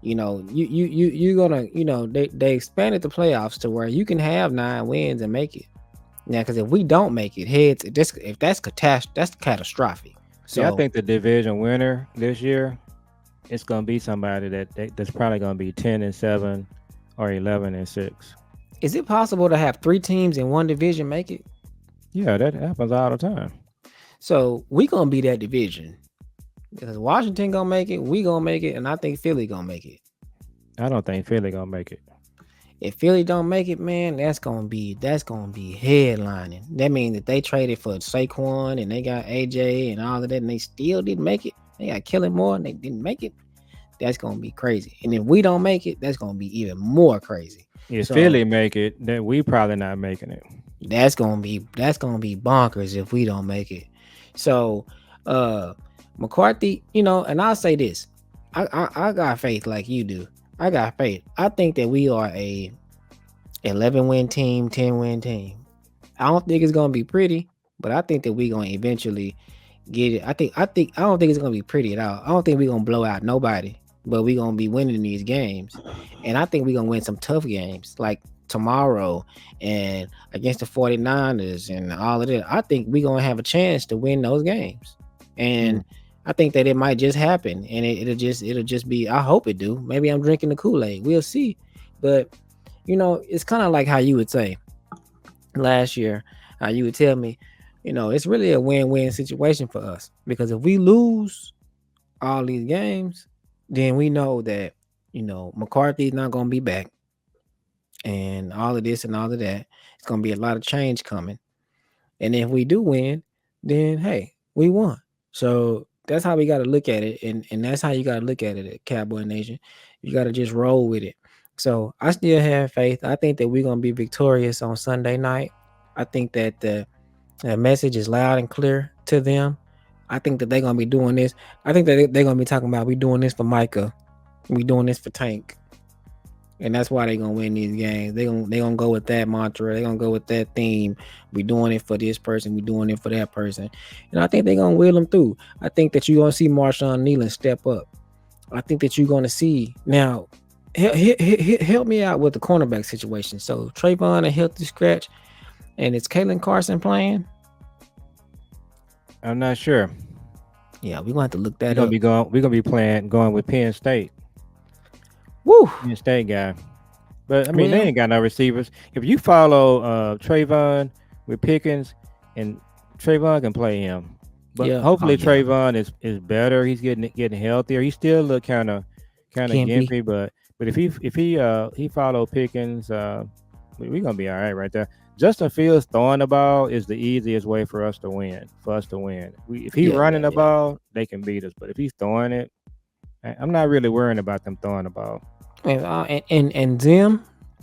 You're gonna, they expanded the playoffs to where you can have 9 wins and make it. Now, because if we don't make it, if that's that's catastrophic. See, I So think the division winner this year, it's gonna be somebody that's probably gonna be 10-7 or 11-6. is it possible to have 3 teams in one division make it? Yeah, that happens all the time. So we gonna be that division because Washington gonna make it, we gonna make it, and I think Philly gonna make it. I don't think Philly gonna make it. If Philly don't make it, man, that's gonna be headlining. That means that they traded for Saquon and they got AJ and all of that, and they still didn't make it. They got Killing Moore and they didn't make it. That's gonna be crazy. And if we don't make it, that's gonna be even more crazy. If So Philly make it, then we probably not making it. that's gonna be bonkers if we don't make it. So McCarthy, and I'll say this. I got faith like you do. I got faith. I think that we are a 11-win team, 10-win team. I don't think it's gonna be pretty, but I think that we gonna eventually get it. I don't think it's gonna be pretty at all. I don't think we're gonna blow out nobody, but we're gonna be winning these games. And I think we're gonna win some tough games like tomorrow and against the 49ers and all of that. I think we're gonna have a chance to win those games. Mm. And I think that it might just happen and it'll just be, I hope it do. Maybe I'm drinking the Kool-Aid. We'll see. But it's kind of like how you would say last year, how you would tell me, it's really a win-win situation for us because if we lose all these games, then we know that McCarthy's not gonna be back, and all of this and all of that. It's gonna be a lot of change coming. And if we do win, then hey, we won. So that's how we got to look at it, and that's how you got to look at it at Cowboy Nation. You got to just roll with it. So I still have faith. I think that we're gonna be victorious on Sunday night. I think that the message is loud and clear to them. I think that they're gonna be doing this. I think that they're gonna be talking about we doing this for Micah, we doing this for Tank, and that's why they're gonna win these games. They gonna go with that mantra. They're gonna go with that theme. We doing it for this person. We doing it for that person, and I think they're gonna wheel them through. I think that you're gonna see Marshawn Nealon step up. I think that you're gonna see now. Help me out with the cornerback situation. So Trayvon a healthy scratch, and it's Kalen Carson playing. I'm not sure. Yeah, we're gonna have to look We're that gonna up. be going. We're gonna be going with Penn State. Woo. Penn State guy. But I mean, they Well, ain't got no receivers. If you follow Trayvon, with Pickens, and Trayvon can play him. But Yeah. Oh hopefully yeah. Trayvon is better. He's getting healthier. He still look kind of Gimpy. gimpy, but if he follow Pickens, we gonna be all right there. Justin Fields throwing the ball is the easiest way for us to win. If he Yeah, yeah, running the yeah. ball, they can beat us. But if he's throwing it, I'm not really worrying about them throwing the ball. And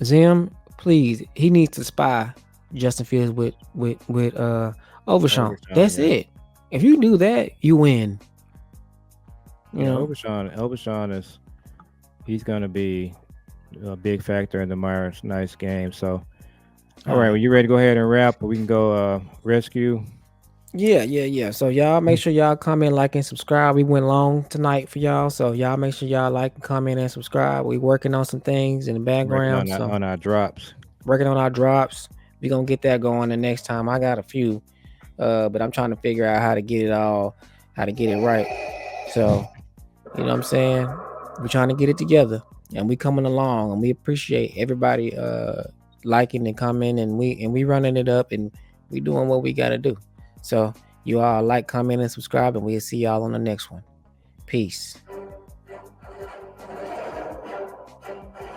Zim, please, he needs to spy Justin Fields with Overshawn. Overshawn, That's yeah, it. If you do that, you win. You yeah. know. Overshawn is he's gonna be a big factor in the Myers nice game. So, all All right, well, right. you ready to go ahead and wrap? We can go rescue. Yeah, yeah, yeah. So y'all make sure y'all comment, like, and subscribe. We went long tonight for y'all, so y'all make sure y'all like, comment, and subscribe. We working on some things in the Working background, so on our drops. working on our drops. We gonna get that going the next time. I got a few, but I'm trying to figure out how to get it all, how to get it right. So you know what I'm saying? We're trying to get it together, and we coming along, and we appreciate everybody liking and commenting, and we running it up, and we doing what we gotta do. So you all like, comment, and subscribe, and we'll see y'all on the next one. Peace.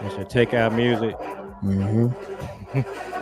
It's your takeout music. Mm-hmm.